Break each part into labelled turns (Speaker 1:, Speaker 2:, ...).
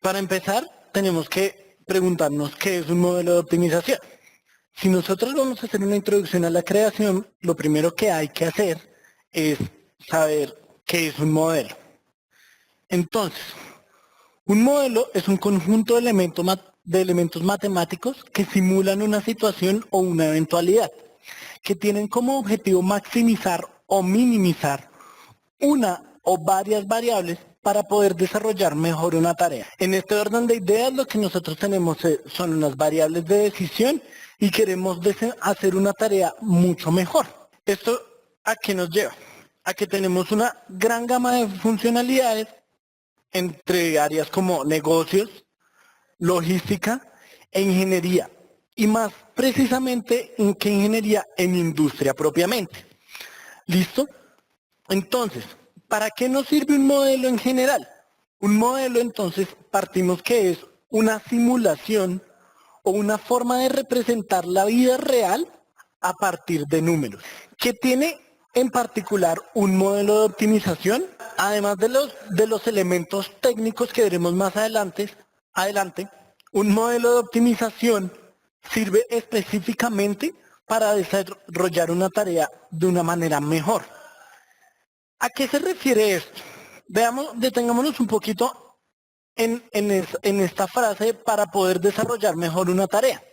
Speaker 1: Para empezar, tenemos que preguntarnos qué es un modelo de optimización. Si nosotros vamos a hacer una introducción a la creación, lo primero que hay que hacer es saber qué es un modelo. Entonces, un modelo es un conjunto de elementos matemáticos que simulan una situación o una eventualidad, que tienen como objetivo maximizar o minimizar una o varias variables para poder desarrollar mejor una tarea. En este orden de ideas lo que nosotros tenemos son unas variables de decisión y queremos hacer una tarea mucho mejor. ¿Esto a qué nos lleva? A que tenemos una gran gama de funcionalidades entre áreas como negocios, logística e ingeniería. Y más precisamente en qué ingeniería, en industria propiamente. ¿Listo? Entonces, ¿para qué nos sirve un modelo en general? Un modelo, entonces, partimos que es una simulación o una forma de representar la vida real a partir de números. ¿Qué tiene en particular un modelo de optimización? Además de los elementos técnicos que veremos más adelante, un modelo de optimización sirve específicamente para desarrollar una tarea de una manera mejor. ¿A qué se refiere esto? Detengámonos un poquito en esta frase para poder desarrollar mejor una tarea.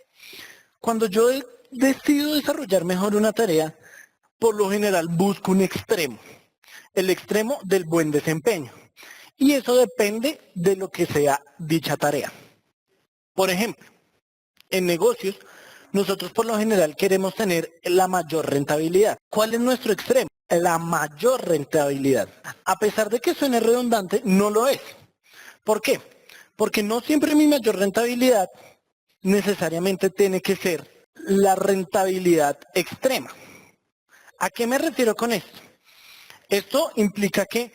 Speaker 1: Cuando yo decido desarrollar mejor una tarea, por lo general busco un extremo, el extremo del buen desempeño. Y eso depende de lo que sea dicha tarea. Por ejemplo, en negocios, nosotros por lo general queremos tener la mayor rentabilidad. ¿Cuál es nuestro extremo? La mayor rentabilidad. A pesar de que suene redundante, no lo es. ¿Por qué? Porque no siempre mi mayor rentabilidad necesariamente tiene que ser la rentabilidad extrema. ¿A qué me refiero con esto? Esto implica que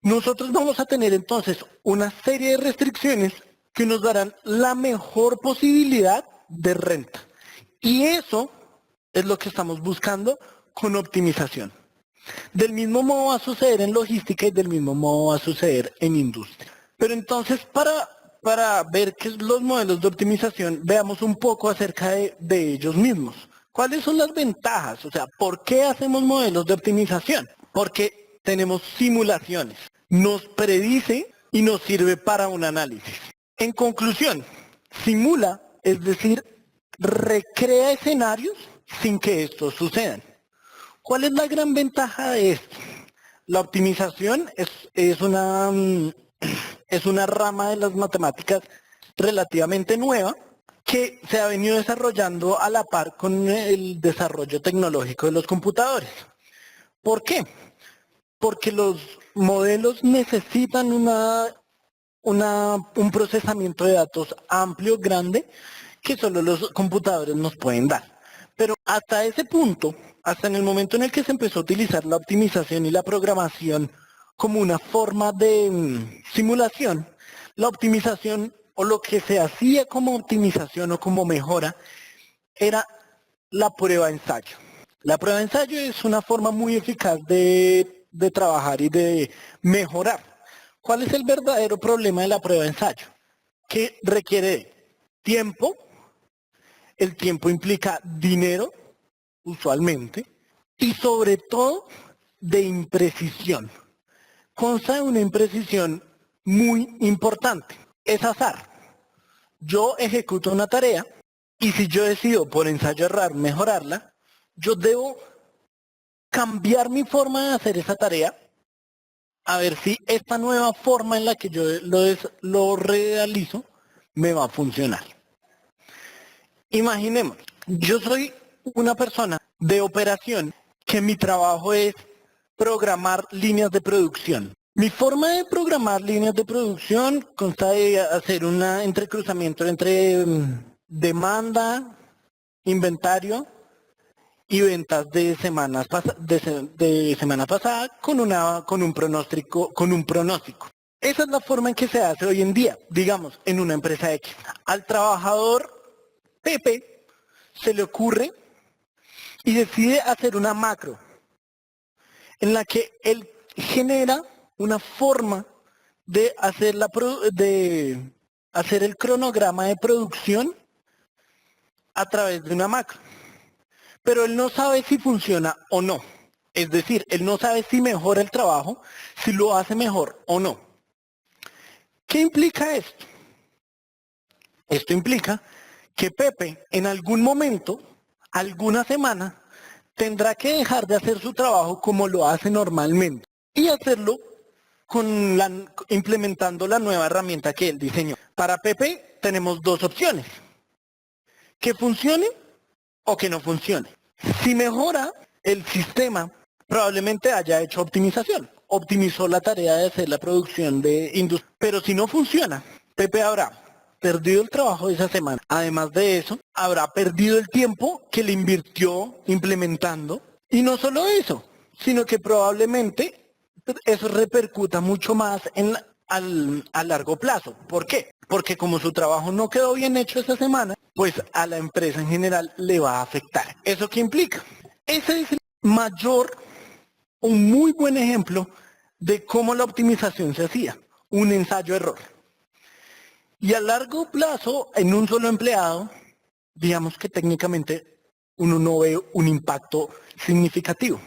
Speaker 1: nosotros vamos a tener entonces una serie de restricciones que nos darán la mejor posibilidad de renta. Y eso es lo que estamos buscando con optimización. Del mismo modo va a suceder en logística y del mismo modo va a suceder en industria. Pero entonces para ver qué son los modelos de optimización, veamos un poco acerca de ellos mismos. ¿Cuáles son las ventajas? O sea, ¿por qué hacemos modelos de optimización? Porque tenemos simulaciones. Nos predice y nos sirve para un análisis. En conclusión, simula, es decir, recrea escenarios sin que estos sucedan. ¿Cuál es la gran ventaja de esto? La optimización es una rama de las matemáticas relativamente nueva que se ha venido desarrollando a la par con el desarrollo tecnológico de los computadores. ¿Por qué? Porque los modelos necesitan un procesamiento de datos amplio, grande, que solo los computadores nos pueden dar. Pero hasta ese punto, hasta en el momento en el que se empezó a utilizar la optimización y la programación como una forma de simulación, la optimización o lo que se hacía como optimización o como mejora era la prueba-ensayo. La prueba-ensayo es una forma muy eficaz de trabajar y de mejorar. ¿Cuál es el verdadero problema de la prueba-ensayo? Que requiere tiempo, el tiempo implica dinero, usualmente, y sobre todo de imprecisión. Consta de una imprecisión muy importante. Es azar. Yo ejecuto una tarea y si yo decido por ensayo errar mejorarla, yo debo cambiar mi forma de hacer esa tarea a ver si esta nueva forma en la que yo lo realizo me va a funcionar. Imaginemos, yo soy una persona de operación que mi trabajo es programar líneas de producción. Mi forma de programar líneas de producción consta de hacer un entrecruzamiento entre demanda, inventario y ventas de de semana pasada con un pronóstico. Esa es la forma en que se hace hoy en día, digamos, en una empresa X. Al trabajador Pepe se le ocurre y decide hacer una macro en la que él genera una forma de hacer hacer el cronograma de producción a través de una macro. Pero él no sabe si funciona o no. Es decir, él no sabe si mejora el trabajo, si lo hace mejor o no. ¿Qué implica esto? Esto implica que Pepe en algún momento, alguna semana, tendrá que dejar de hacer su trabajo como lo hace normalmente y hacerlo implementando la nueva herramienta que él diseñó. Para Pepe tenemos dos opciones: que funcione o que no funcione. Si mejora el sistema, probablemente haya hecho optimización. Optimizó la tarea de hacer la producción de industria. Pero si no funciona, Pepe habrá perdido el trabajo de esa semana. Además de eso, habrá perdido el tiempo que le invirtió implementando. Y no solo eso, sino que probablemente eso repercuta mucho más a largo plazo. ¿Por qué? Porque como su trabajo no quedó bien hecho esa semana, pues a la empresa en general le va a afectar. ¿Eso qué implica? Ese es el mayor, un muy buen ejemplo de cómo la optimización se hacía, un ensayo-error. Y a largo plazo, en un solo empleado, digamos que técnicamente uno no ve un impacto significativo.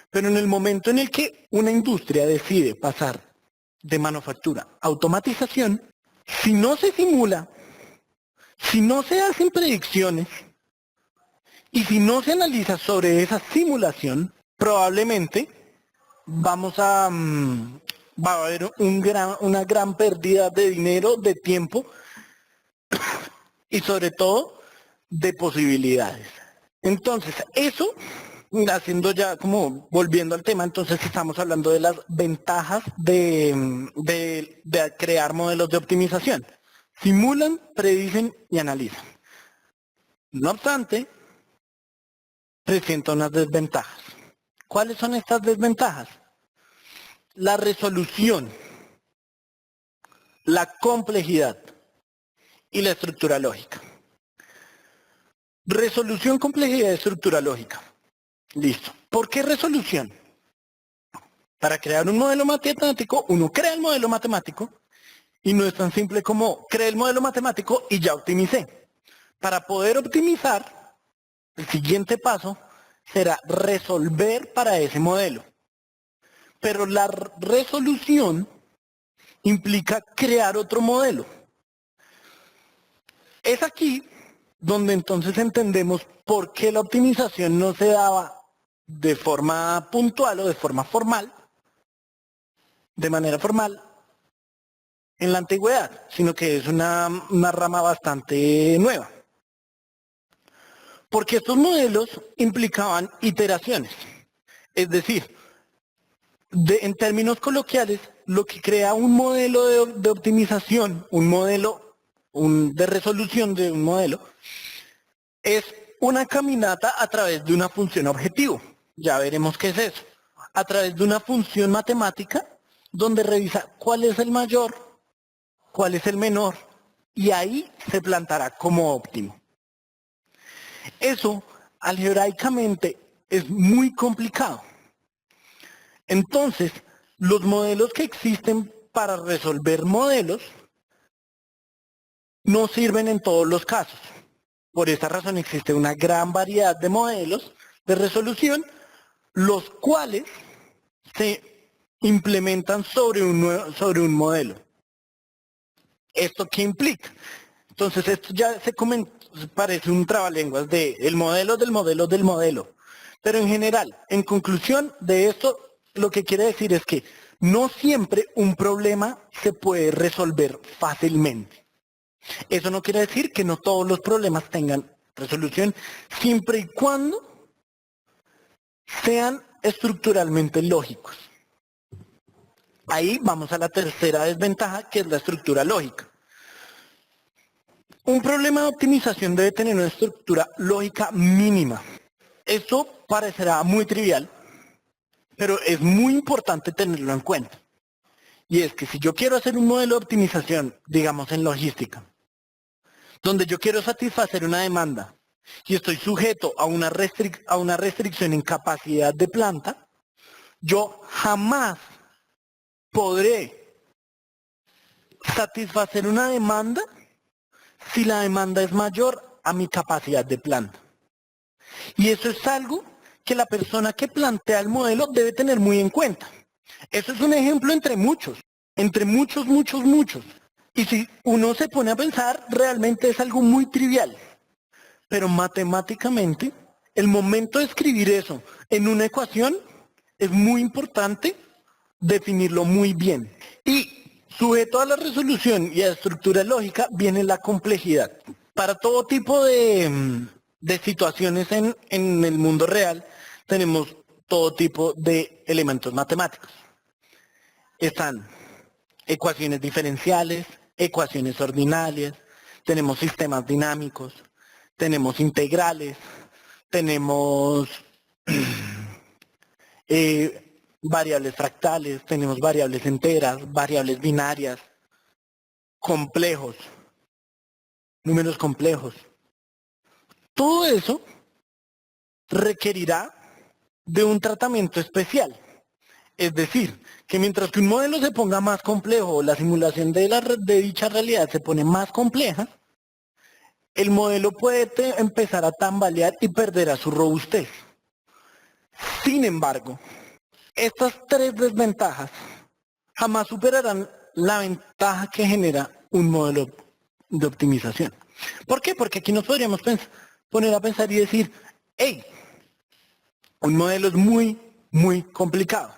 Speaker 1: Pero en el momento en el que una industria decide pasar de manufactura a automatización, si no se simula, si no se hacen predicciones y si no se analiza sobre esa simulación, probablemente va a haber una gran pérdida de dinero, de tiempo y sobre todo de posibilidades. Entonces, eso, haciendo ya como volviendo al tema, entonces estamos hablando de las ventajas de crear modelos de optimización. Simulan, predicen y analizan. No obstante, presenta unas desventajas. ¿Cuáles son estas desventajas? La resolución, la complejidad y la estructura lógica. Resolución, complejidad y estructura lógica. Listo. ¿Por qué resolución? Para crear un modelo matemático, uno crea el modelo matemático y no es tan simple como creé el modelo matemático y ya optimicé. Para poder optimizar, el siguiente paso será resolver para ese modelo. Pero la resolución implica crear otro modelo. Es aquí donde entonces entendemos por qué la optimización no se daba de forma puntual o de forma formal, de manera formal, en la antigüedad, sino que es una rama bastante nueva. Porque estos modelos implicaban iteraciones. Es decir, en términos coloquiales, lo que crea un modelo de optimización, un modelo de resolución de un modelo, es una caminata a través de una función objetivo. Ya veremos qué es eso. A través de una función matemática donde revisa cuál es el mayor, cuál es el menor, y ahí se plantará como óptimo. Eso, algebraicamente, es muy complicado. Entonces, los modelos que existen para resolver modelos no sirven en todos los casos. Por esa razón existe una gran variedad de modelos de resolución, los cuales se implementan sobre un modelo. ¿Esto qué implica? Entonces esto ya parece un trabalenguas el modelo del modelo del modelo. Pero en general, en conclusión de esto, lo que quiere decir es que no siempre un problema se puede resolver fácilmente. Eso no quiere decir que no todos los problemas tengan resolución, siempre y cuando sean estructuralmente lógicos. Ahí vamos a la tercera desventaja, que es la estructura lógica. Un problema de optimización debe tener una estructura lógica mínima. Esto parecerá muy trivial, pero es muy importante tenerlo en cuenta. Y es que si yo quiero hacer un modelo de optimización, digamos en logística, donde yo quiero satisfacer una demanda y estoy sujeto a una restricción en capacidad de planta, yo jamás podré satisfacer una demanda si la demanda es mayor a mi capacidad de planta. Y eso es algo que la persona que plantea el modelo debe tener muy en cuenta. Eso es un ejemplo entre muchos, muchos, muchos. Y si uno se pone a pensar, realmente es algo muy trivial. Pero matemáticamente, el momento de escribir eso en una ecuación es muy importante definirlo muy bien. Y sujeto a la resolución y a la estructura lógica viene la complejidad. Para todo tipo de situaciones en el mundo real tenemos todo tipo de elementos matemáticos. Están ecuaciones diferenciales, ecuaciones ordinarias, tenemos sistemas dinámicos, tenemos integrales, tenemos variables fractales, tenemos variables enteras, variables binarias, complejos, números complejos. Todo eso requerirá de un tratamiento especial. Es decir, que mientras que un modelo se ponga más complejo o la simulación de dicha realidad se pone más compleja, el modelo puede empezar a tambalear y perderá su robustez. Sin embargo, estas tres desventajas jamás superarán la ventaja que genera un modelo de optimización. ¿Por qué? Porque aquí nos podríamos poner a pensar y decir, hey, un modelo es muy, muy complicado.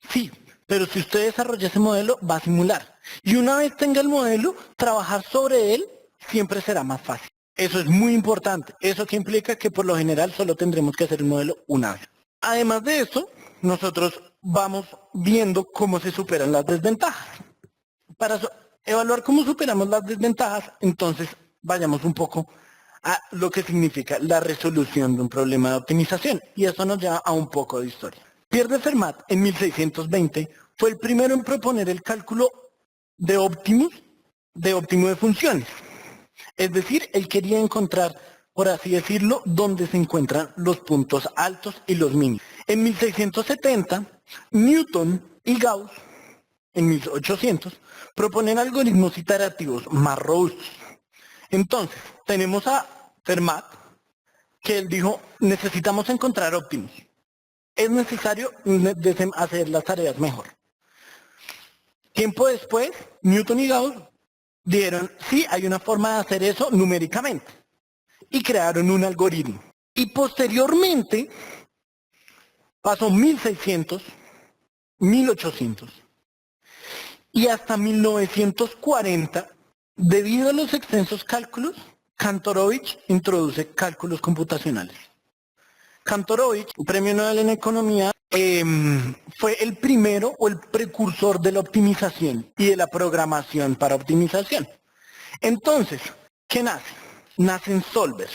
Speaker 1: Sí, pero si usted desarrolla ese modelo, va a simular. Y una vez tenga el modelo, trabajar sobre él siempre será más fácil. Eso es muy importante. Eso que implica que por lo general solo tendremos que hacer el modelo una vez. Además de eso, nosotros vamos viendo cómo se superan las desventajas. Para evaluar cómo superamos las desventajas, entonces vayamos un poco a lo que significa la resolución de un problema de optimización. Y eso nos lleva a un poco de historia. Pierre de Fermat, en 1620, fue el primero en proponer el cálculo de óptimo de funciones. Es decir, él quería encontrar, por así decirlo, dónde se encuentran los puntos altos y los mínimos. En 1670, Newton y Gauss, en 1800, proponen algoritmos iterativos más robustos. Entonces, tenemos a Fermat, que él dijo, necesitamos encontrar óptimos. Es necesario hacer las tareas mejor. Tiempo después, Newton y Gauss dijeron, sí, hay una forma de hacer eso numéricamente. Y crearon un algoritmo. Y posteriormente, pasó 1600, 1800 y hasta 1940, debido a los extensos cálculos, Kantorovich introduce cálculos computacionales. Kantorovich, premio Nobel en Economía, fue el primero o el precursor de la optimización y de la programación para optimización. Entonces, ¿qué nace? Nacen solvers.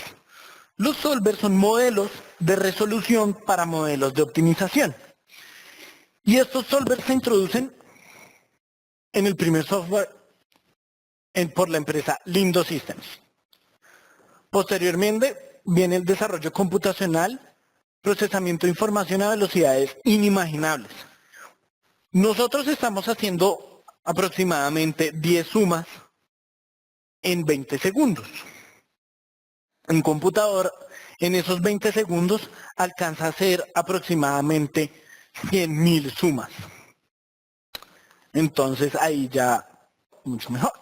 Speaker 1: Los solvers son modelos de resolución para modelos de optimización. Y estos solvers se introducen en el primer software por la empresa Lindo Systems. Posteriormente viene el desarrollo computacional, procesamiento de información a velocidades inimaginables. Nosotros estamos haciendo aproximadamente 10 sumas en 20 segundos. Un computador en esos 20 segundos alcanza a hacer aproximadamente 100.000 sumas. Entonces ahí ya mucho mejor.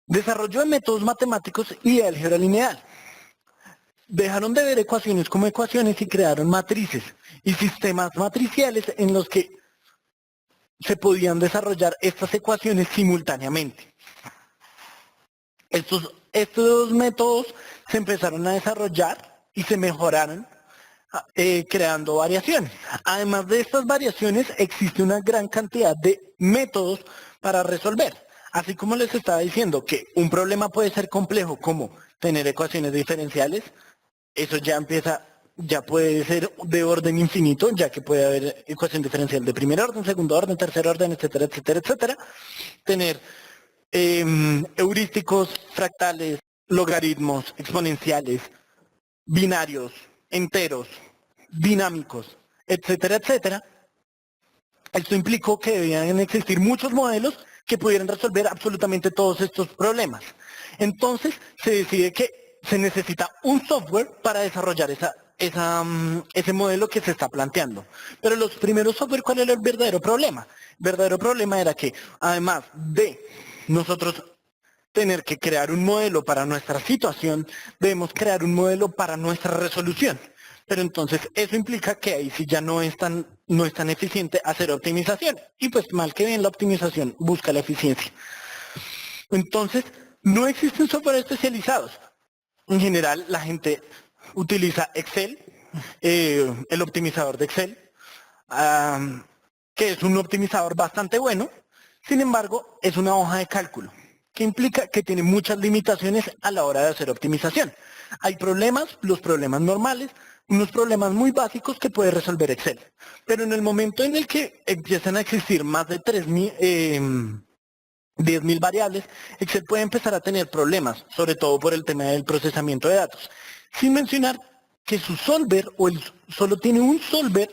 Speaker 1: Desarrollo de métodos matemáticos y de álgebra lineal. Dejaron de ver ecuaciones como ecuaciones y crearon matrices y sistemas matriciales en los que se podían desarrollar estas ecuaciones simultáneamente. Estos métodos se empezaron a desarrollar y se mejoraron creando variaciones. Además de estas variaciones existe una gran cantidad de métodos para resolver. Así como les estaba diciendo que un problema puede ser complejo como tener ecuaciones diferenciales, eso ya puede ser de orden infinito, ya que puede haber ecuación diferencial de primer orden, segundo orden, tercer orden, etcétera, etcétera, etcétera. Tener heurísticos, fractales, logaritmos, exponenciales, binarios, enteros, dinámicos, etcétera, etcétera. Esto implicó que debían existir muchos modelos que pudieran resolver absolutamente todos estos problemas. Entonces se decide que se necesita un software para desarrollar ese modelo que se está planteando. Pero los primeros software, ¿cuál era el verdadero problema? El verdadero problema era que además de nosotros tener que crear un modelo para nuestra situación, debemos crear un modelo para nuestra resolución. Pero entonces eso implica que ahí sí ya no es tan eficiente hacer optimización. Y pues mal que bien la optimización busca la eficiencia. Entonces, no existen software especializados. En general, la gente utiliza Excel, el optimizador de Excel, que es un optimizador bastante bueno. Sin embargo, es una hoja de cálculo, que implica que tiene muchas limitaciones a la hora de hacer optimización. Hay problemas, los problemas normales, unos problemas muy básicos que puede resolver Excel. Pero en el momento en el que empiezan a existir más de 10.000 variables, Excel puede empezar a tener problemas, sobre todo por el tema del procesamiento de datos. Sin mencionar que su solver, solo tiene un solver,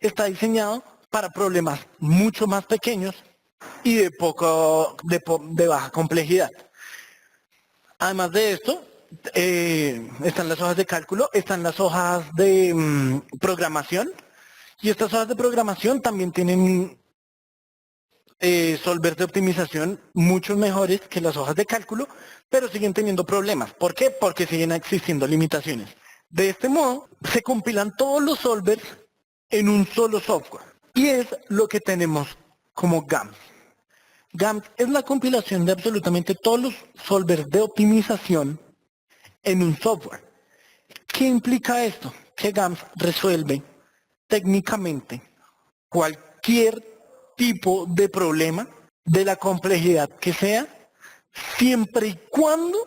Speaker 1: está diseñado para problemas mucho más pequeños y de baja complejidad. Además de esto, están las hojas de cálculo, están las hojas de programación, y estas hojas de programación también tienen solvers de optimización mucho mejores que las hojas de cálculo, pero siguen teniendo problemas. ¿Por qué? Porque siguen existiendo limitaciones. De este modo, se compilan todos los solvers en un solo software, y es lo que tenemos como GAMS. GAMS es la compilación de absolutamente todos los solvers de optimización en un software. ¿Qué implica esto? Que GAMS resuelve técnicamente cualquier tipo de problema, de la complejidad que sea, siempre y cuando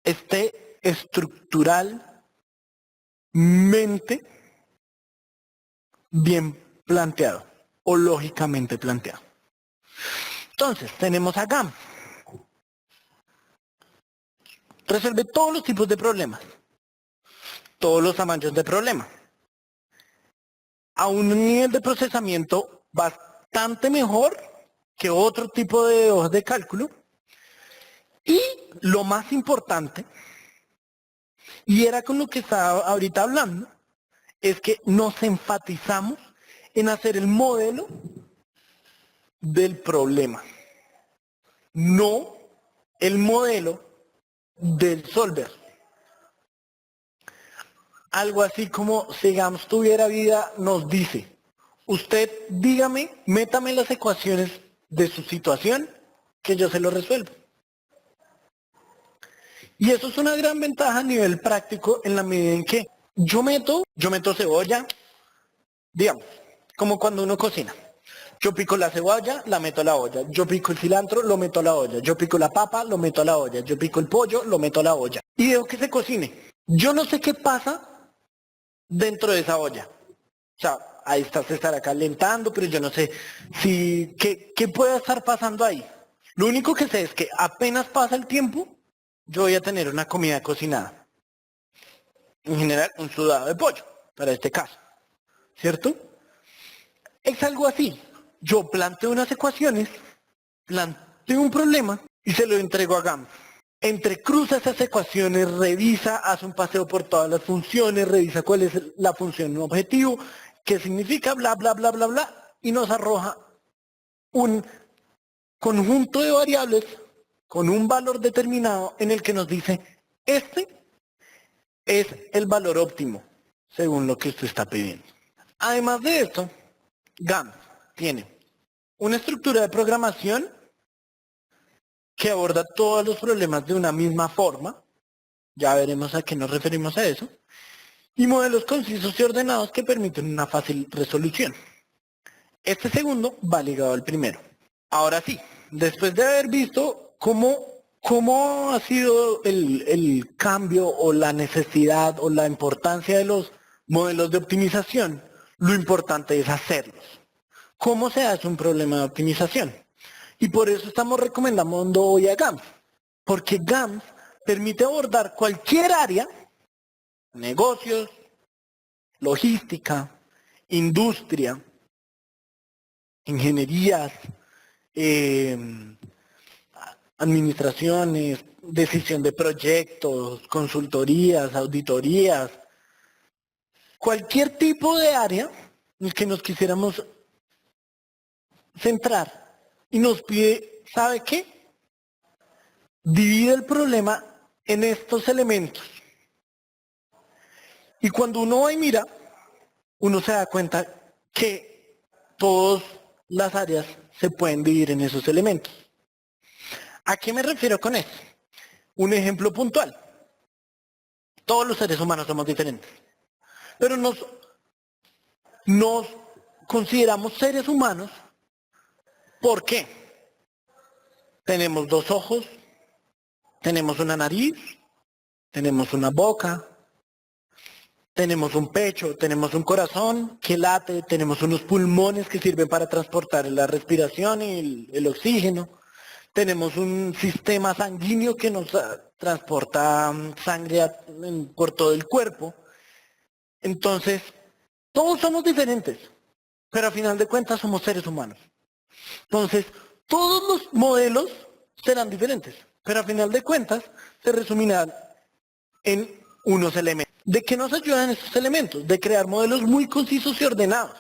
Speaker 1: esté estructuralmente bien planteado o lógicamente planteado. Entonces, tenemos a GAMS. Resuelve todos los tipos de problemas, todos los tamaños de problema, a un nivel de procesamiento bastante mejor que otro tipo de hojas de cálculo. Y lo más importante, y era con lo que estaba ahorita hablando, es que nos enfatizamos en hacer el modelo del problema, no el modelo del solver. Algo así como si GAMS tuviera vida, nos dice, usted dígame, métame las ecuaciones de su situación, que yo se lo resuelvo. Y eso es una gran ventaja a nivel práctico en la medida en que yo meto cebolla, digamos, como cuando uno cocina. Yo pico la cebolla, la meto a la olla. Yo pico el cilantro, lo meto a la olla. Yo pico la papa, lo meto a la olla. Yo pico el pollo, lo meto a la olla. Y dejo que se cocine. Yo no sé qué pasa dentro de esa olla. O sea, ahí se estará calentando, pero yo no sé qué puede estar pasando ahí. Lo único que sé es que apenas pasa el tiempo, yo voy a tener una comida cocinada. En general, un sudado de pollo, para este caso. ¿Cierto? Es algo así. Yo planteo unas ecuaciones, planteo un problema y se lo entrego a GAMS. Entrecruza esas ecuaciones, revisa, hace un paseo por todas las funciones, revisa cuál es la función objetivo, qué significa, bla, bla, bla, bla, bla, y nos arroja un conjunto de variables con un valor determinado en el que nos dice, este es el valor óptimo, según lo que usted está pidiendo. Además de esto, GAMS tiene una estructura de programación que aborda todos los problemas de una misma forma, ya veremos a qué nos referimos a eso, y modelos concisos y ordenados que permiten una fácil resolución. Este segundo va ligado al primero. Ahora sí, después de haber visto cómo ha sido el cambio o la necesidad o la importancia de los modelos de optimización, lo importante es hacerlos. ¿Cómo se hace un problema de optimización? Y por eso estamos recomendando hoy a GAMS, porque GAMS permite abordar cualquier área, negocios, logística, industria, ingenierías, administraciones, decisión de proyectos, consultorías, auditorías, cualquier tipo de área en el que nos quisiéramos centrar y nos pide, ¿sabe qué? Divide el problema en estos elementos. Y cuando uno va y mira, uno se da cuenta que todas las áreas se pueden dividir en esos elementos. ¿A qué me refiero con eso? Un ejemplo puntual. Todos los seres humanos somos diferentes, pero nos consideramos seres humanos. ¿Por qué? Tenemos dos ojos, tenemos una nariz, tenemos una boca, tenemos un pecho, tenemos un corazón que late, tenemos unos pulmones que sirven para transportar la respiración y el oxígeno, tenemos un sistema sanguíneo que nos transporta sangre por todo el cuerpo. Entonces, todos somos diferentes, pero a final de cuentas somos seres humanos. Entonces, todos los modelos serán diferentes, pero a final de cuentas se resumirán en unos elementos. ¿De qué nos ayudan estos elementos? De crear modelos muy concisos y ordenados.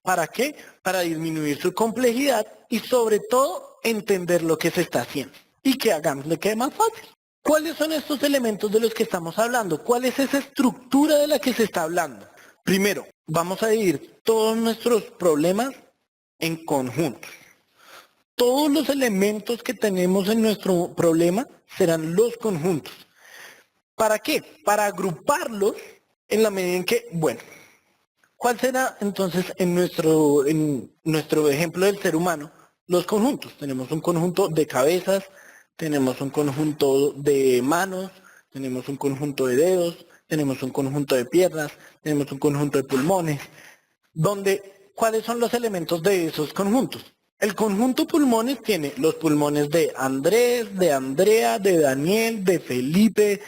Speaker 1: ¿Para qué? Para disminuir su complejidad y sobre todo entender lo que se está haciendo y que hagamos le quede más fácil. ¿Cuáles son estos elementos de los que estamos hablando? ¿Cuál es esa estructura de la que se está hablando? Primero, vamos a dividir todos nuestros problemas en conjuntos. Todos los elementos que tenemos en nuestro problema serán los conjuntos. ¿Para qué? Para agruparlos en la medida en que, bueno, ¿cuál será entonces en nuestro ejemplo del ser humano? Los conjuntos. Tenemos un conjunto de cabezas, tenemos un conjunto de manos, tenemos un conjunto de dedos, tenemos un conjunto de piernas, tenemos un conjunto de pulmones, ¿cuáles son los elementos de esos conjuntos? El conjunto pulmones tiene los pulmones de Andrés, de Andrea, de Daniel, de Felipe,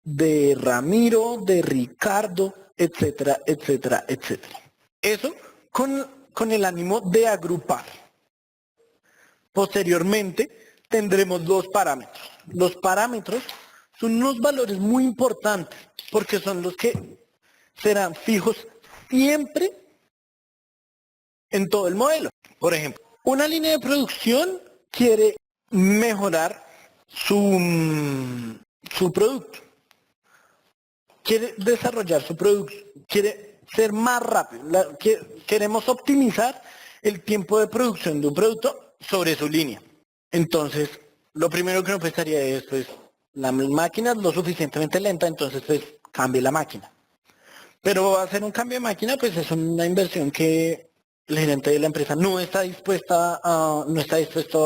Speaker 1: de Ramiro, de Ricardo, etcétera, etcétera, etcétera. Eso con el ánimo de agrupar. Posteriormente tendremos los parámetros. Los parámetros son unos valores muy importantes porque son los que serán fijos siempre en todo el modelo. Por ejemplo, una línea de producción quiere mejorar su producto. Quiere desarrollar su producto, quiere ser más rápido, queremos optimizar el tiempo de producción de un producto sobre su línea. Entonces, lo primero que nos pensaría es, pues, la máquina es lo suficientemente lenta, entonces, pues, cambie la máquina. Pero hacer un cambio de máquina, pues, es una inversión que el gerente de la empresa no está dispuesto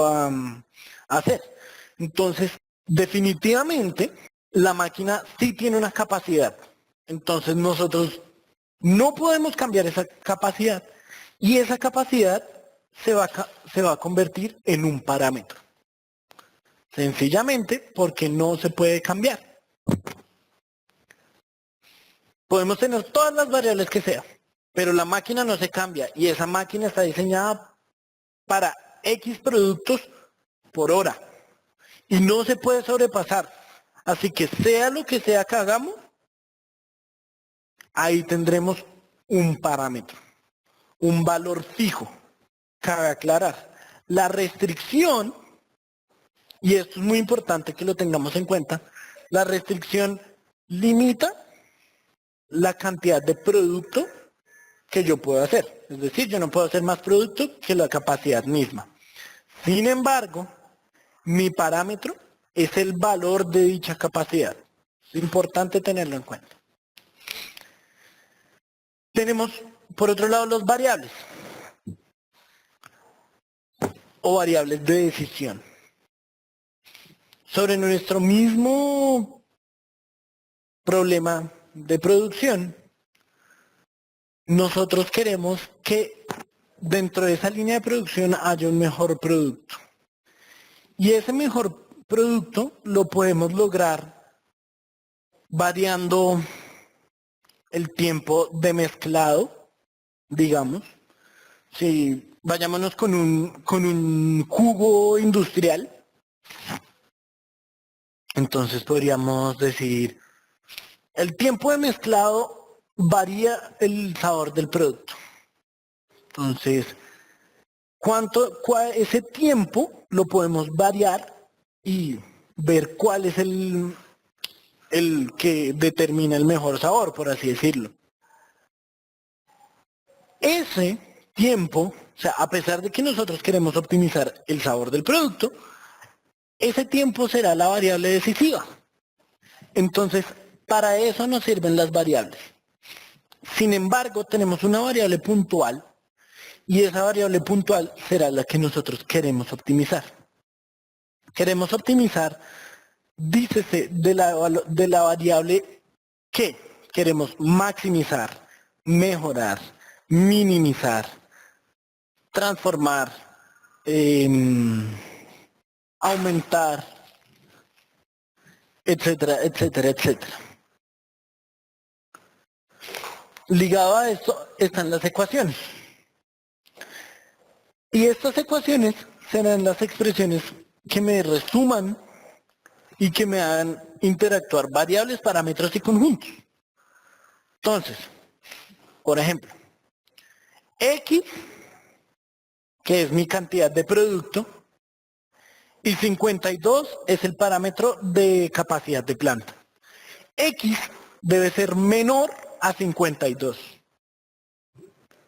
Speaker 1: a hacer. Entonces, definitivamente, la máquina sí tiene una capacidad. Entonces nosotros no podemos cambiar esa capacidad y esa capacidad se va a convertir en un parámetro. Sencillamente porque no se puede cambiar. Podemos tener todas las variables que sea, pero la máquina no se cambia y esa máquina está diseñada para X productos por hora y no se puede sobrepasar. Así que sea lo que sea que hagamos, ahí tendremos un parámetro, un valor fijo. Cabe aclarar, la restricción, y esto es muy importante que lo tengamos en cuenta, la restricción limita la cantidad de producto que yo puedo hacer. Es decir, yo no puedo hacer más producto que la capacidad misma. Sin embargo, mi parámetro es el valor de dicha capacidad. Es importante tenerlo en cuenta. Tenemos, por otro lado, los variables o variables de decisión. Sobre nuestro mismo problema de producción, nosotros queremos que dentro de esa línea de producción haya un mejor producto. Y ese mejor producto lo podemos lograr variando el tiempo de mezclado, digamos. Si Vayámonos con un cubo industrial. Entonces podríamos decir, el tiempo de mezclado varía el sabor del producto. Entonces, ese tiempo lo podemos variar y ver cuál es el que determina el mejor sabor, por así decirlo. Ese tiempo, o sea, a pesar de que nosotros queremos optimizar el sabor del producto, ese tiempo será la variable decisiva. Entonces, para eso nos sirven las variables. Sin embargo, tenemos una variable puntual y esa variable puntual será la que nosotros queremos optimizar. Queremos optimizar, dícese, de la variable que queremos maximizar, mejorar, minimizar, transformar, aumentar, etcétera, etcétera, etcétera. Ligado a esto están las ecuaciones. Y estas ecuaciones serán las expresiones que me resuman y que me hagan interactuar variables, parámetros y conjuntos. Entonces, por ejemplo, X, que es mi cantidad de producto, y 52 es el parámetro de capacidad de planta. X debe ser menor a 52.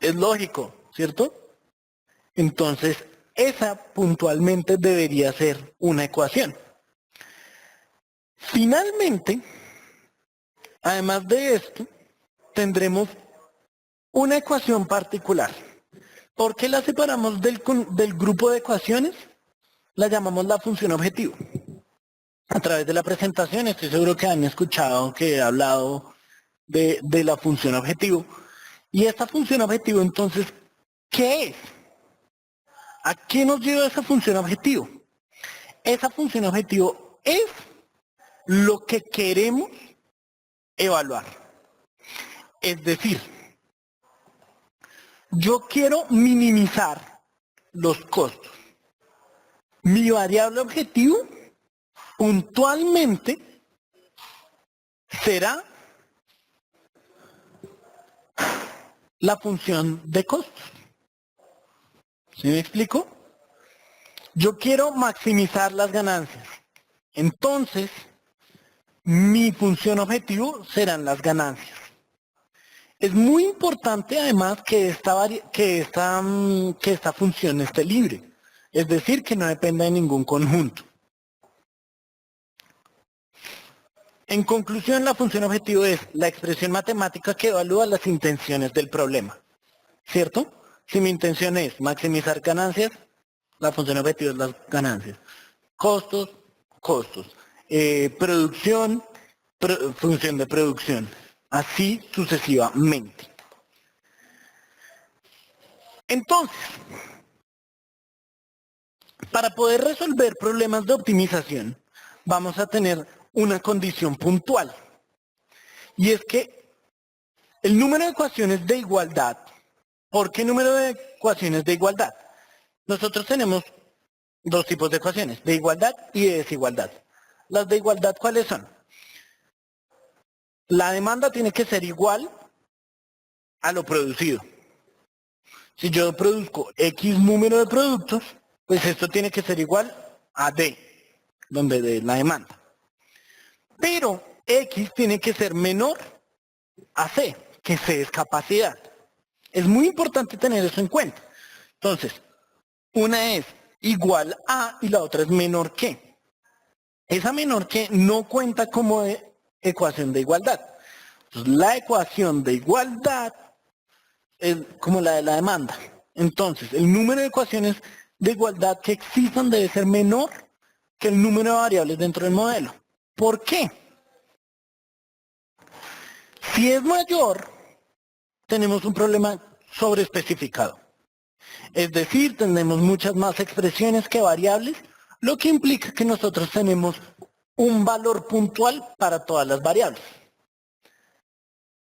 Speaker 1: Es lógico, ¿cierto? Entonces, esa puntualmente debería ser una ecuación. Finalmente, además de esto, tendremos una ecuación particular. ¿Por qué la separamos del grupo de ecuaciones? La llamamos la función objetivo. A través de la presentación estoy seguro que han escuchado que he hablado de la función objetivo. Y esta función objetivo, entonces, ¿qué es? ¿A qué nos lleva esa función objetivo? Esa función objetivo es lo que queremos evaluar. Es decir, yo quiero minimizar los costos. Mi variable objetivo puntualmente será la función de costos. ¿Sí me explico? Yo quiero maximizar las ganancias. Entonces, mi función objetivo serán las ganancias. Es muy importante además que esta función esté libre. Es decir, que no dependa de ningún conjunto. En conclusión, la función objetivo es la expresión matemática que evalúa las intenciones del problema. ¿Cierto? Si mi intención es maximizar ganancias, la función objetivo es las ganancias. Costos, costos. Producción, función de producción. Así sucesivamente. Entonces, para poder resolver problemas de optimización, vamos a tener una condición puntual. Y es que el número de ecuaciones de igualdad. ¿Por qué número de ecuaciones de igualdad? Nosotros tenemos dos tipos de ecuaciones, de igualdad y de desigualdad. Las de igualdad, ¿cuáles son? La demanda tiene que ser igual a lo producido. Si yo produzco X número de productos, pues esto tiene que ser igual a D, donde D es la demanda. Pero X tiene que ser menor a C, que C es capacidad. Es muy importante tener eso en cuenta. Entonces, una es igual a y la otra es menor que. Esa menor que no cuenta como ecuación de igualdad. Entonces, la ecuación de igualdad es como la de la demanda. Entonces, el número de ecuaciones de igualdad que existan debe ser menor que el número de variables dentro del modelo. ¿Por qué? Si es mayor, tenemos un problema sobreespecificado. Es decir, tenemos muchas más expresiones que variables, lo que implica que nosotros tenemos un valor puntual para todas las variables.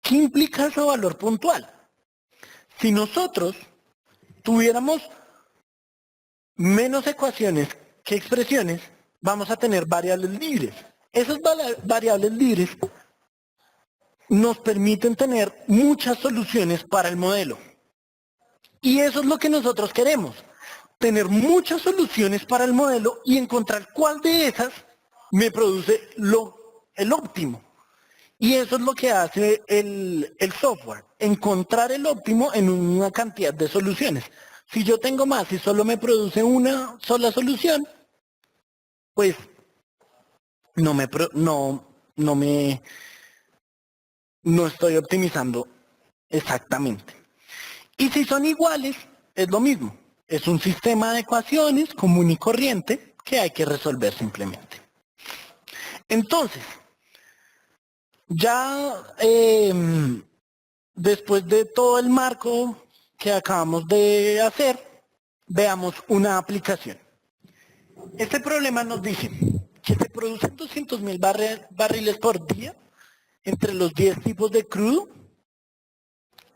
Speaker 1: ¿Qué implica ese valor puntual? Si nosotros tuviéramos menos ecuaciones que expresiones, vamos a tener variables libres. Esas variables libres nos permiten tener muchas soluciones para el modelo. Y eso es lo que nosotros queremos, tener muchas soluciones para el modelo y encontrar cuál de esas me produce el óptimo. Y eso es lo que hace el software, encontrar el óptimo en una cantidad de soluciones. Si yo tengo más y solo me produce una sola solución, pues no estoy optimizando exactamente. Y si son iguales, es lo mismo. Es un sistema de ecuaciones común y corriente que hay que resolver simplemente. Entonces, ya después de todo el marco que acabamos de hacer, veamos una aplicación. Este problema nos dice que se producen 200.000 barriles por día entre los 10 tipos de crudo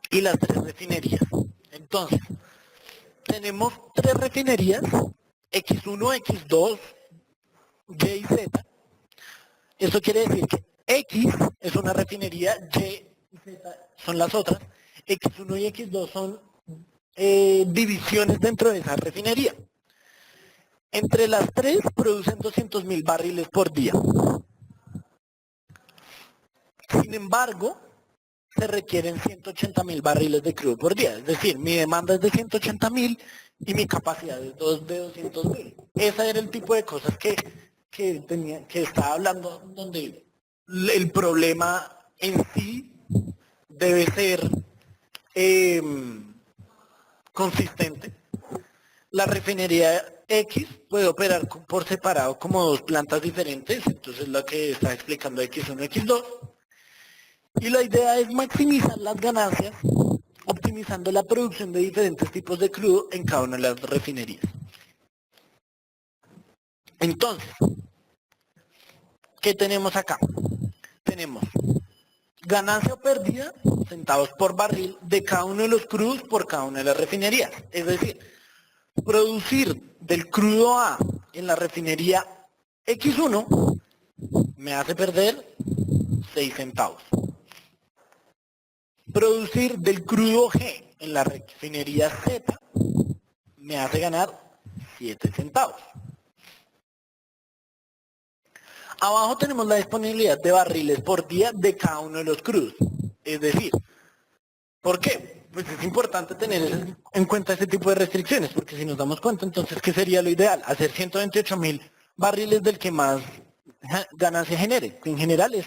Speaker 1: y las 3 refinerías. Entonces, tenemos 3 refinerías, X1, X2, Y y Z. Eso quiere decir que X es una refinería, Y y Z son las otras, X1 y X2 son divisiones dentro de esa refinería. Entre las 3 producen 200.000 barriles por día. Sin embargo, se requieren 180.000 barriles de crudo por día. Es decir, mi demanda es de 180.000 y mi capacidad es de 200.000. Ese era el tipo de cosas que estaba hablando, donde el problema en sí debe ser consistente. La refinería X puede operar por separado como 2 plantas diferentes, entonces lo que está explicando X1 y X2. Y la idea es maximizar las ganancias optimizando la producción de diferentes tipos de crudo en cada una de las refinerías. Entonces, ¿qué tenemos acá? Tenemos ganancia o pérdida, centavos por barril, de cada uno de los crudos por cada una de las refinerías. Es decir, producir del crudo A en la refinería X1 me hace perder 6 centavos. Producir del crudo G en la refinería Z me hace ganar 7 centavos. Abajo tenemos la disponibilidad de barriles por día de cada uno de los crudos. Es decir, ¿por qué? Pues es importante tener en cuenta ese tipo de restricciones, porque si nos damos cuenta, entonces, ¿qué sería lo ideal? Hacer 128.000 barriles del que más ganancia genere, que en general es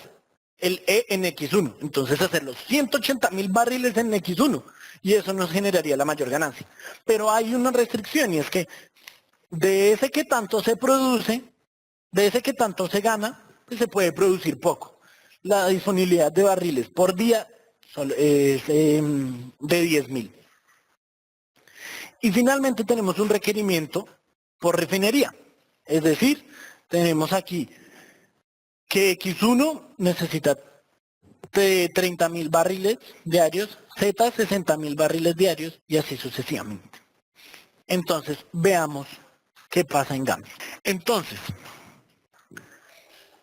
Speaker 1: el E en X1. Entonces, hacer los 180.000 barriles en X1, y eso nos generaría la mayor ganancia. Pero hay una restricción, y es que de ese que tanto se produce, de ese que tanto se gana, pues se puede producir poco. La disponibilidad de barriles por día es de 10.000. Y finalmente tenemos un requerimiento por refinería. Es decir, tenemos aquí que X1 necesita de 30.000 barriles diarios, Z 60.000 barriles diarios y así sucesivamente. Entonces, veamos qué pasa en GAMS. Entonces,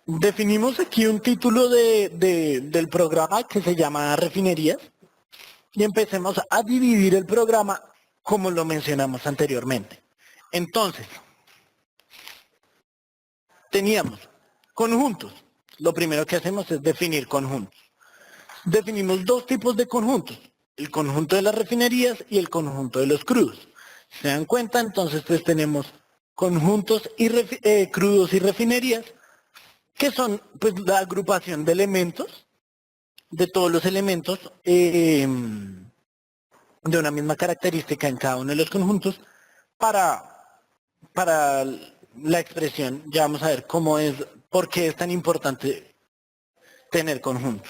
Speaker 1: definimos aquí un título del programa que se llama refinerías y empecemos a dividir el programa como lo mencionamos anteriormente. Entonces, teníamos conjuntos. Lo primero que hacemos es definir conjuntos. Definimos 2 tipos de conjuntos, el conjunto de las refinerías y el conjunto de los crudos. ¿Se dan cuenta? Entonces, pues tenemos conjuntos y crudos y refinerías, que son pues la agrupación de elementos, de todos los elementos de una misma característica en cada uno de los conjuntos para la expresión. Ya vamos a ver por qué es tan importante tener conjuntos.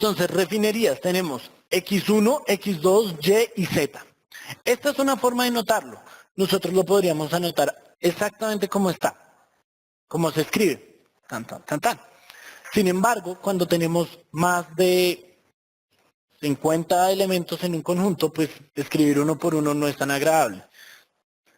Speaker 1: Entonces, refinerías tenemos X1, X2, Y y Z. Esta es una forma de notarlo. Nosotros lo podríamos anotar exactamente como está, como se escribe. Tan, tan, tan, tan. Sin embargo, cuando tenemos más de 50 elementos en un conjunto, pues escribir uno por uno no es tan agradable.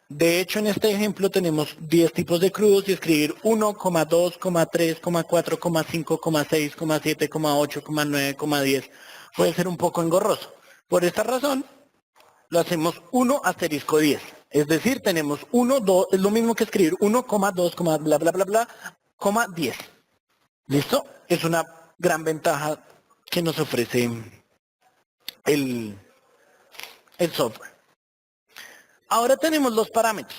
Speaker 1: De hecho, en este ejemplo tenemos 10 tipos de crudos y escribir 1, 2, 3, 4, 5, 6, 7, 8, 9, 10 puede ser un poco engorroso. Por esta razón, lo hacemos 1 asterisco 10. Es decir, tenemos 1, 2, es lo mismo que escribir 1, 2, bla, bla, bla, bla, 10. ¿Listo? Es una gran ventaja que nos ofrece el software. Ahora tenemos los parámetros.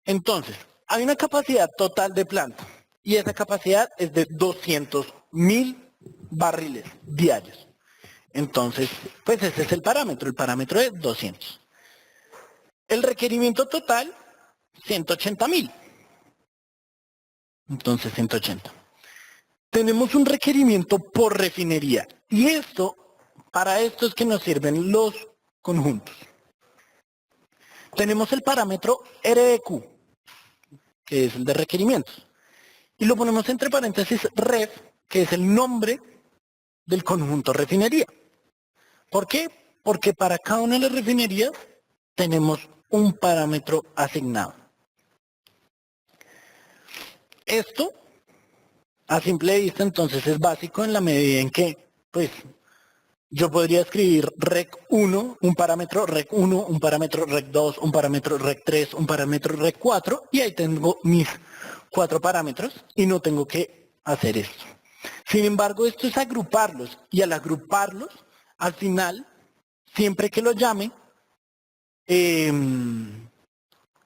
Speaker 1: Entonces, hay una capacidad total de planta y esa capacidad es de 200.000 barriles diarios. Entonces, pues ese es el parámetro es 200. El requerimiento total, 180.000. Entonces, 180. Tenemos un requerimiento por refinería y para esto es que nos sirven los conjuntos. Tenemos el parámetro REQ, que es el de requerimientos. Y lo ponemos entre paréntesis ref, que es el nombre del conjunto refinería. ¿Por qué? Porque para cada una de las refinerías tenemos un parámetro asignado. Esto, a simple vista, entonces es básico en la medida en que, pues, yo podría escribir rec1, un parámetro rec1, un parámetro rec2, un parámetro rec3, un parámetro rec4, y ahí tengo mis 4 parámetros y no tengo que hacer esto. Sin embargo, esto es agruparlos, y al agruparlos, al final, siempre que lo llame,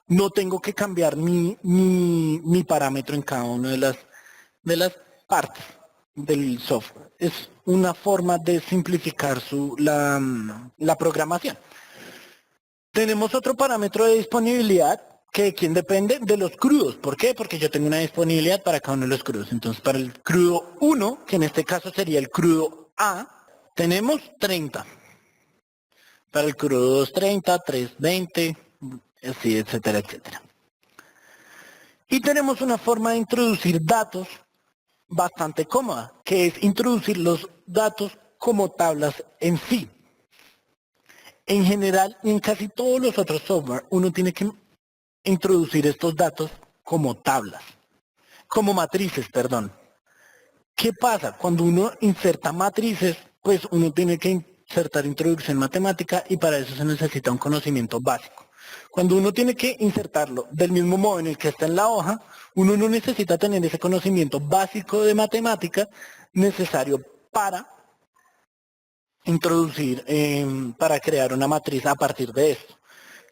Speaker 1: no tengo que cambiar mi parámetro en cada una de las partes del software. Es una forma de simplificar la programación. Tenemos otro parámetro de disponibilidad que de quién depende de los crudos. ¿Por qué? Porque yo tengo una disponibilidad para cada uno de los crudos. Entonces, para el crudo 1, que en este caso sería el crudo A, tenemos 30. Para el crudo 2, 30, 3, 20, así, etcétera, etcétera. Y tenemos una forma de introducir datos bastante cómoda, que es introducir los datos como tablas en sí. En general, y en casi todos los otros software, uno tiene que introducir estos datos como tablas, como matrices, perdón. ¿Qué pasa? Cuando uno inserta matrices, pues uno tiene que insertar introducción matemática y para eso se necesita un conocimiento básico. Cuando uno tiene que insertarlo del mismo modo en el que está en la hoja, uno no necesita tener ese conocimiento básico de matemática necesario para introducir, para crear una matriz a partir de esto.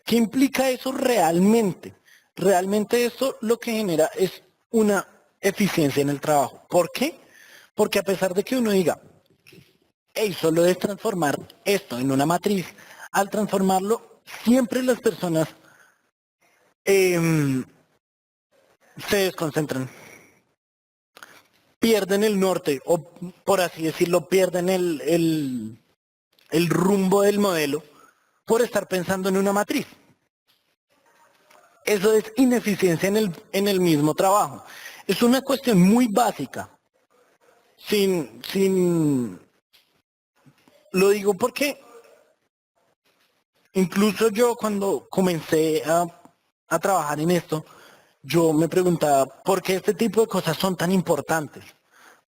Speaker 1: ¿Qué implica eso realmente? Realmente esto lo que genera es una eficiencia en el trabajo. ¿Por qué? Porque a pesar de que uno diga, hey, solo es transformar esto en una matriz, al transformarlo, siempre las personas se desconcentran. Pierden el norte, o por así decirlo, pierden el rumbo del modelo por estar pensando en una matriz. Eso es ineficiencia en el mismo trabajo. Es una cuestión muy básica. Lo digo porque incluso yo cuando comencé a trabajar en esto, yo me preguntaba, ¿por qué este tipo de cosas son tan importantes?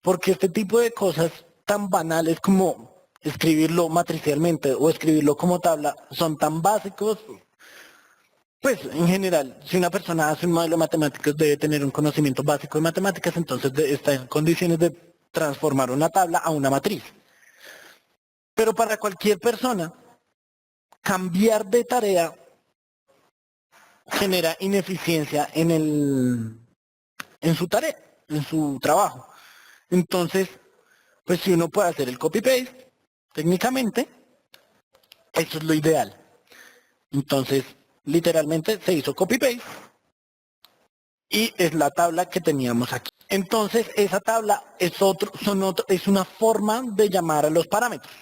Speaker 1: ¿Por qué este tipo de cosas tan banales como escribirlo matricialmente o escribirlo como tabla son tan básicos? Pues en general, si una persona hace un modelo de matemáticas debe tener un conocimiento básico de matemáticas, entonces está en condiciones de transformar una tabla a una matriz. Pero para cualquier persona, cambiar de tarea genera ineficiencia en su tarea, en su trabajo. Entonces, pues si uno puede hacer el copy-paste, técnicamente, eso es lo ideal. Entonces, literalmente se hizo copy-paste y es la tabla que teníamos aquí. Entonces, esa tabla es una forma de llamar a los parámetros.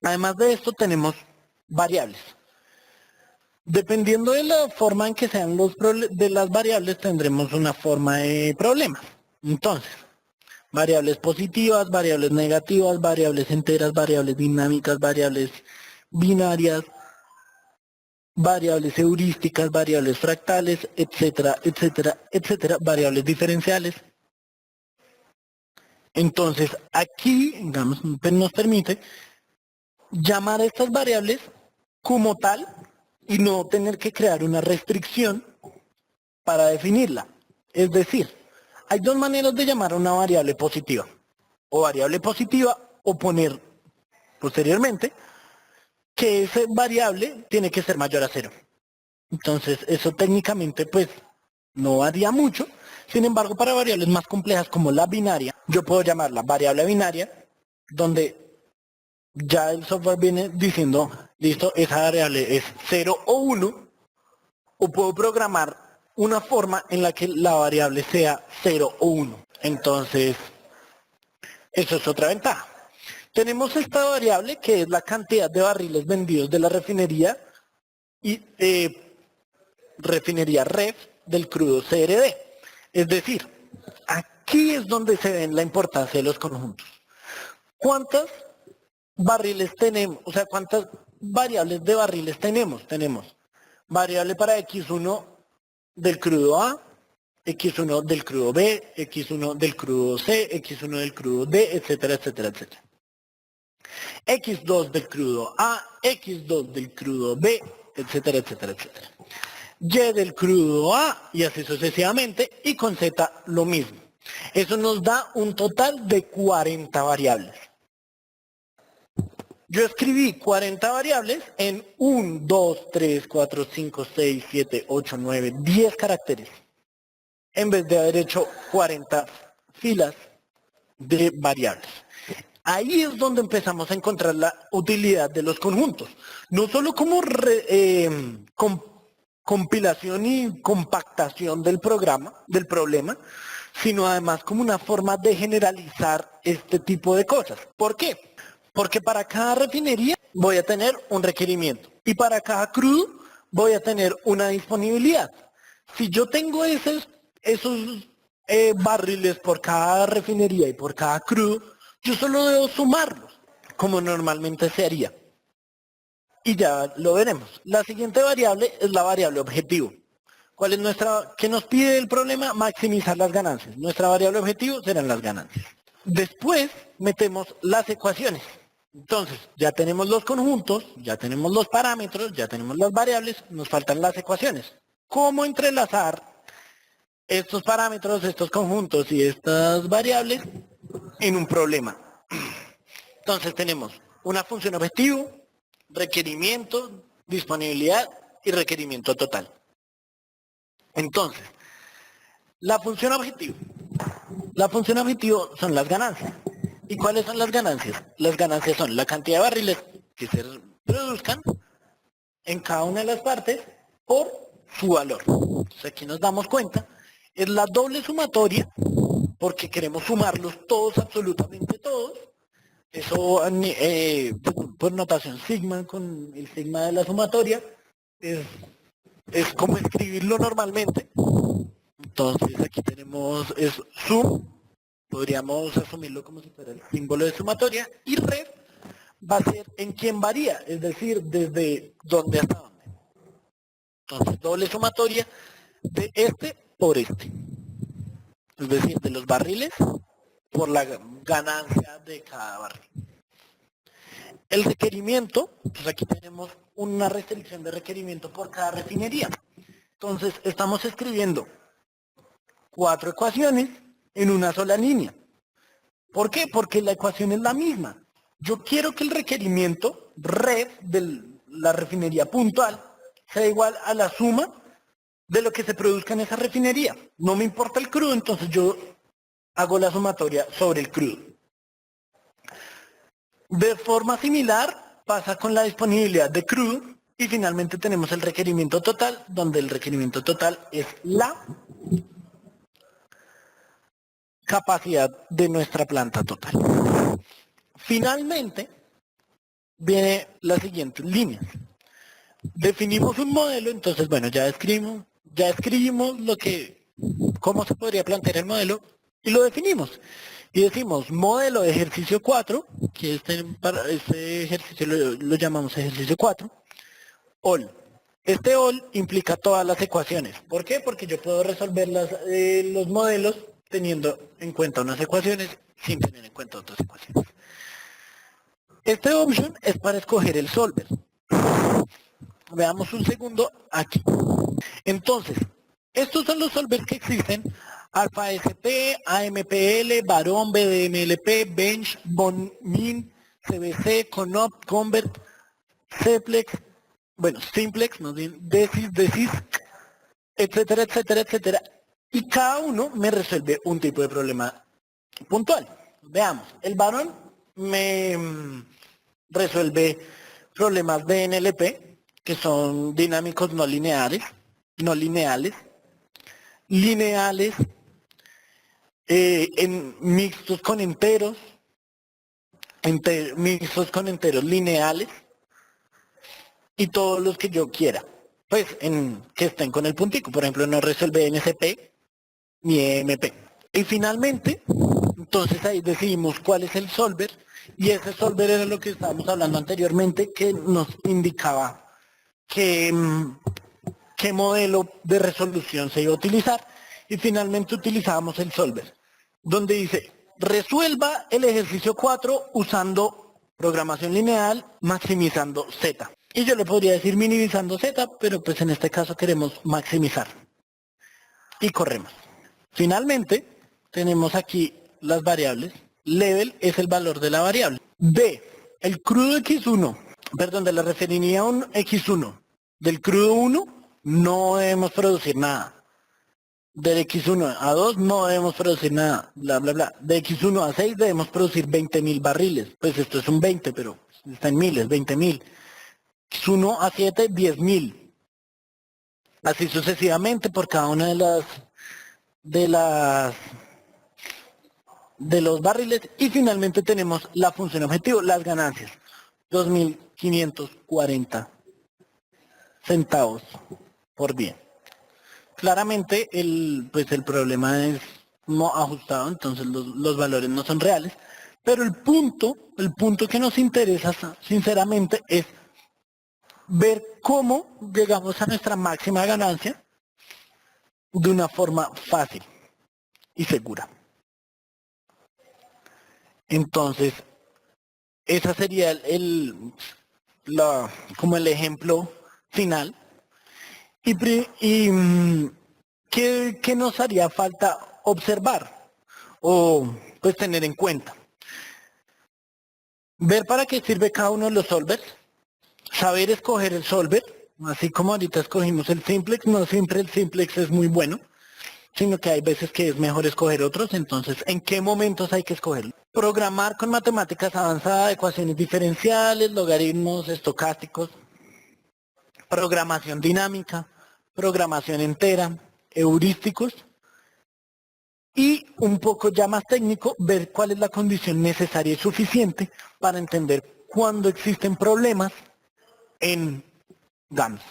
Speaker 1: Además de esto, tenemos variables. Dependiendo de la forma en que sean de las variables, tendremos una forma de problemas. Entonces, Variables positivas, variables negativas, variables enteras, variables dinámicas, variables binarias, variables heurísticas, variables fractales, etcétera, etcétera, etcétera, variables diferenciales. Entonces, aquí, digamos, nos permite llamar a estas variables como tal y no tener que crear una restricción para definirla. Es decir, hay dos maneras de llamar a una variable positiva. O variable positiva o poner posteriormente que esa variable tiene que ser mayor a cero. Entonces, eso técnicamente pues no varía mucho. Sin embargo, para variables más complejas como la binaria, yo puedo llamarla variable binaria, donde ya el software viene diciendo, listo, esa variable es 0 o 1, o puedo programar una forma en la que la variable sea 0 o 1. Entonces, eso es otra ventaja. Tenemos esta variable que es la cantidad de barriles vendidos de la refinería y refinería REF del crudo CRD. Es decir, aquí es donde se ve la importancia de los conjuntos. ¿Cuántos barriles tenemos? O sea, ¿cuántas variables de barriles tenemos? Tenemos variable para X1 del crudo A, X1 del crudo B, X1 del crudo C, X1 del crudo D, etcétera, etcétera, etcétera. X2 del crudo A, X2 del crudo B, etcétera, etcétera, etcétera. Y del crudo A y así sucesivamente, y con Z lo mismo. Eso nos da un total de 40 variables. Yo escribí 40 variables en 1, 2, 3, 4, 5, 6, 7, 8, 9, 10 caracteres. En vez de haber hecho 40 filas de variables. Ahí es donde empezamos a encontrar la utilidad de los conjuntos. No solo como compilación y compactación del problema, sino además como una forma de generalizar este tipo de cosas. ¿Por qué? Porque para cada refinería voy a tener un requerimiento y para cada crudo voy a tener una disponibilidad. Si yo tengo esos barriles por cada refinería y por cada crudo, yo solo debo sumarlos, como normalmente se haría. Y ya lo veremos. La siguiente variable es la variable objetivo. ¿Cuál es qué nos pide el problema? Maximizar las ganancias. Nuestra variable objetivo serán las ganancias. Después metemos las ecuaciones. Entonces, ya tenemos los conjuntos, ya tenemos los parámetros, ya tenemos las variables, nos faltan las ecuaciones. ¿Cómo entrelazar estos parámetros, estos conjuntos y estas variables en un problema? Entonces tenemos una función objetivo, requerimiento, disponibilidad y requerimiento total. Entonces, la función objetivo. La función objetivo son las ganancias. ¿Y cuáles son las ganancias? Las ganancias son la cantidad de barriles que se produzcan en cada una de las partes por su valor. Entonces aquí nos damos cuenta, es la doble sumatoria, porque queremos sumarlos todos, absolutamente todos. Eso por notación sigma, con el sigma de la sumatoria, es como escribirlo normalmente. Entonces aquí tenemos es sum, podríamos asumirlo como si fuera el símbolo de sumatoria, y ref va a ser en quién varía, es decir, desde dónde hasta dónde. Entonces doble sumatoria de este por este, es decir, de los barriles por la ganancia de cada barril. El requerimiento, pues aquí tenemos una restricción de requerimiento por cada refinería. Entonces estamos escribiendo 4 ecuaciones en una sola línea. ¿Por qué? Porque la ecuación es la misma. Yo quiero que el requerimiento ref de la refinería puntual sea igual a la suma de lo que se produzca en esa refinería. No me importa el crudo, entonces yo hago la sumatoria sobre el crudo. De forma similar pasa con la disponibilidad de crudo y finalmente tenemos el requerimiento total, donde el requerimiento total es la capacidad de nuestra planta total. Finalmente viene las siguientes líneas. Definimos un modelo, entonces bueno, ya escribimos cómo se podría plantear el modelo y lo definimos. y decimos modelo de ejercicio 4, que para este ejercicio lo llamamos ejercicio 4, all. Este all implica todas las ecuaciones. ¿Por qué? Porque yo puedo resolver los modelos teniendo en cuenta unas ecuaciones sin tener en cuenta otras ecuaciones. Este option es para escoger el solver. Veamos un segundo aquí. Entonces, estos son los solvers que existen: AlphaSP, AMPL, Baron, BDMLP, Bench, Bonin, CBC, Conop, Convert, Ceplex, bueno, Simplex, más bien, Desis, etcétera, etcétera, etcétera. Y cada uno me resuelve un tipo de problema puntual. Veamos, el Baron me resuelve problemas de NLP, que son dinámicos no lineales, lineales, mixtos con enteros, mixtos con enteros lineales, y todos los que yo quiera, pues que estén con el puntico. Por ejemplo, no resuelve NCP ni EMP. Y finalmente, entonces ahí decidimos cuál es el solver, y ese solver era lo que estábamos hablando anteriormente, que nos indicaba qué modelo de resolución se iba a utilizar, y finalmente utilizábamos el solver, donde dice resuelva el ejercicio 4 usando programación lineal maximizando Z. Y yo le podría decir minimizando Z, pero pues en este caso queremos maximizar. Y corremos. Finalmente, tenemos aquí las variables. Level es el valor de la variable. B, el crudo X1, perdón, de la referencia 1 X1. Del crudo 1 no debemos producir nada. Del X1 a 2 no debemos producir nada, bla, bla, bla. De X1 a 6 debemos producir 20.000 barriles. Pues esto es un 20, pero está en miles, 20.000. X1 a 7, 10.000. Así sucesivamente por cada una de los barriles, y finalmente tenemos la función objetivo, las ganancias, 2.540 centavos por día. Claramente pues el problema es no ajustado, entonces los valores no son reales, pero el punto que nos interesa sinceramente es ver cómo llegamos a nuestra máxima ganancia de una forma fácil y segura. Entonces, esa sería como el ejemplo final. ¿Qué nos haría falta observar o pues tener en cuenta? Ver para qué sirve cada uno de los solvers, saber escoger el solver, así como ahorita escogimos el simplex. No siempre el simplex es muy bueno, sino que hay veces que es mejor escoger otros. Entonces, ¿en qué momentos hay que escogerlo? Programar con matemáticas avanzadas, ecuaciones diferenciales, logaritmos estocásticos, programación dinámica, programación entera, heurísticos, y un poco ya más técnico, ver cuál es la condición necesaria y suficiente para entender cuándo existen problemas en GAMS.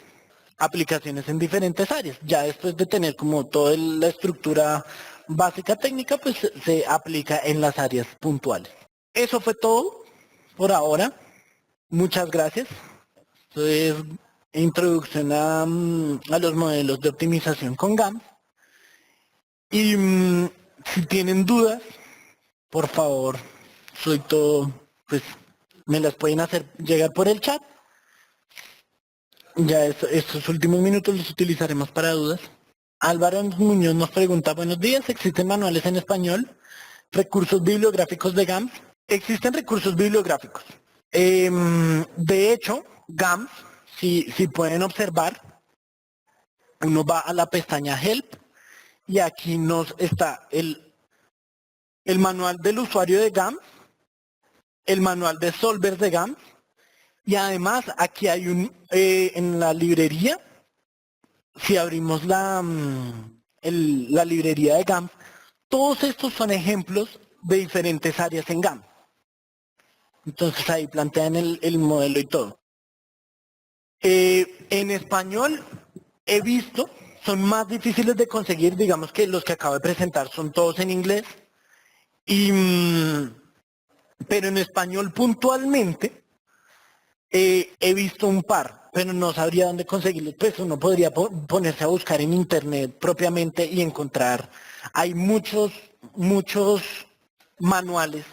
Speaker 1: Aplicaciones en diferentes áreas. Ya después de tener como toda la estructura básica técnica, pues se aplica en las áreas puntuales. Eso fue todo por ahora. Muchas gracias. Esto es introducción a los modelos de optimización con GAMS. Y si tienen dudas, por favor, soy todo, pues me las pueden hacer llegar por el chat. Ya estos últimos minutos los utilizaremos para dudas. Álvaro Muñoz nos pregunta: buenos días, ¿existen manuales en español? ¿Recursos bibliográficos de GAMS? Existen recursos bibliográficos. De hecho, GAMS, si pueden observar, uno va a la pestaña Help y aquí nos está el manual del usuario de GAMS, el manual de solvers de GAMS, y además aquí hay en la librería, si abrimos la librería de GAMS, todos estos son ejemplos de diferentes áreas en GAMS. Entonces ahí plantean el modelo y todo. En español he visto, son más difíciles de conseguir, digamos que los que acabo de presentar son todos en inglés, Y, pero en español puntualmente he visto un par, pero no sabría dónde conseguirlos. Pues uno podría ponerse a buscar en internet propiamente y encontrar. Hay muchos manuales,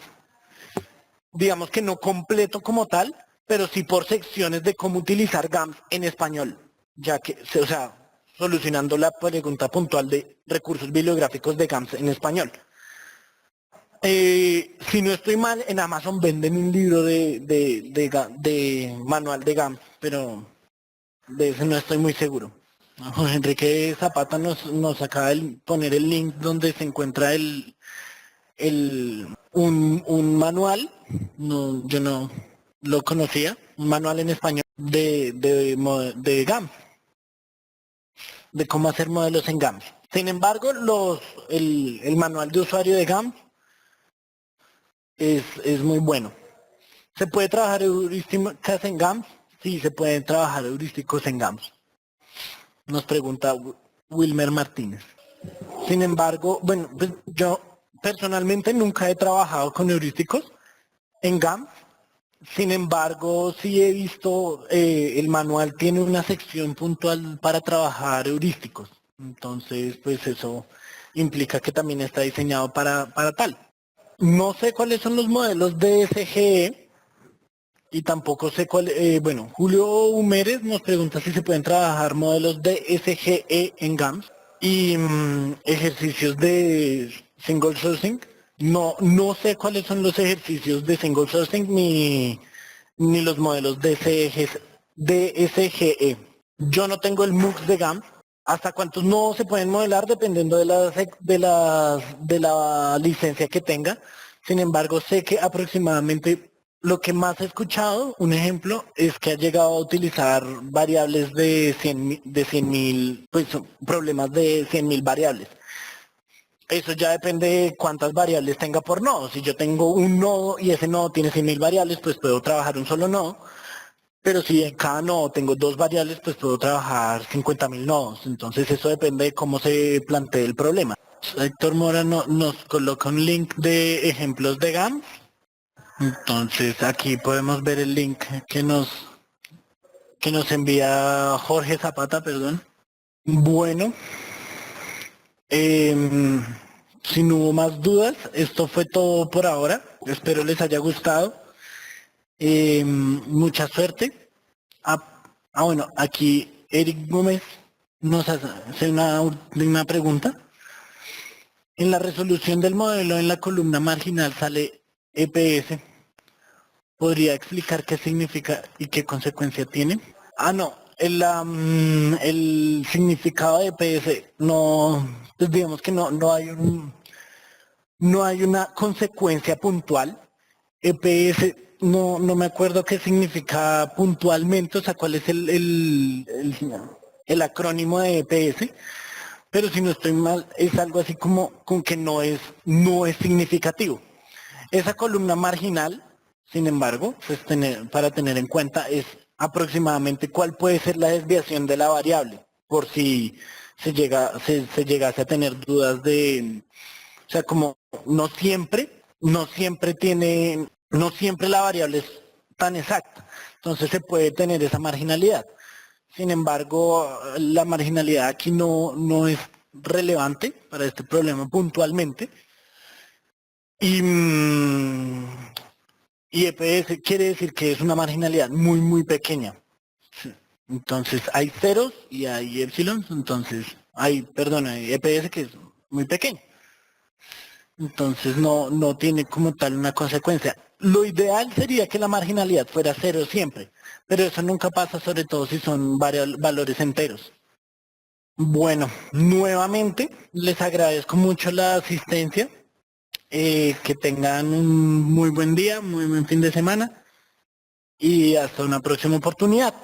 Speaker 1: digamos que no completo como tal, pero sí por secciones de cómo utilizar GAMS en español, ya que, o sea, solucionando la pregunta puntual de recursos bibliográficos de GAMS en español. Si no estoy mal, en Amazon venden un libro de manual de GAMS, pero de eso no estoy muy seguro. Jorge Enrique Zapata nos acaba de poner el link donde se encuentra un manual, no, yo no lo conocía, un manual en español de GAMS, de cómo hacer modelos en GAMS. Sin embargo, el manual de usuario de GAMS es muy bueno. ¿Se puede trabajar heurísticas en GAMS? Sí, se pueden trabajar heurísticos en GAMS. Nos pregunta Wilmer Martínez. Sin embargo, bueno, pues yo personalmente nunca he trabajado con heurísticos en GAMS. Sin embargo, sí he visto, el manual tiene una sección puntual para trabajar heurísticos. Entonces, pues eso implica que también está diseñado para tal. No sé cuáles son los modelos de SGE y tampoco sé cuál, bueno, Julio Humérez nos pregunta si se pueden trabajar modelos de SGE en GAMS y ejercicios de single sourcing. No sé cuáles son los ejercicios de single sourcing ni los modelos de SGE. Yo no tengo el MUX de GAMS. ¿Hasta cuántos no se pueden modelar dependiendo de la licencia que tenga? Sin embargo, sé que aproximadamente lo que más he escuchado, un ejemplo, es que ha llegado a utilizar variables de 100.000, pues problemas de 100.000 variables. Eso ya depende de cuántas variables tenga por nodo. Si yo tengo un nodo y ese nodo tiene 100.000 variables, pues puedo trabajar un solo nodo. Pero si en cada nodo tengo dos variables, pues puedo trabajar 50.000 nodos. Entonces eso depende de cómo se plantee el problema. Héctor Mora nos coloca un link de ejemplos de GAMS. Entonces aquí podemos ver el link que nos envía Jorge Zapata, perdón. Bueno, si no hubo más dudas, esto fue todo por ahora. Espero les haya gustado. Mucha suerte. Bueno, aquí Eric Gómez nos hace una pregunta. En la resolución del modelo en la columna marginal sale EPS. ¿Podría explicar qué significa y qué consecuencia tiene? No, el significado de EPS no, pues digamos que no hay una consecuencia puntual. EPS, no me acuerdo qué significa puntualmente, o sea, cuál es el acrónimo de EPS, pero si no estoy mal, es algo así como con que no es significativo. Esa columna marginal, sin embargo, pues para tener en cuenta es aproximadamente cuál puede ser la desviación de la variable, por si se llegase a tener dudas o sea, como no siempre la variable es tan exacta. Entonces se puede tener esa marginalidad. Sin embargo, la marginalidad aquí no es relevante para este problema puntualmente. Y EPS quiere decir que es una marginalidad muy pequeña. Sí. Entonces hay ceros y hay epsilon, entonces hay EPS que es muy pequeño. Entonces no tiene como tal una consecuencia. Lo ideal sería que la marginalidad fuera cero siempre, pero eso nunca pasa, sobre todo si son varios valores enteros. Bueno, nuevamente les agradezco mucho la asistencia, que tengan un muy buen día, muy buen fin de semana y hasta una próxima oportunidad.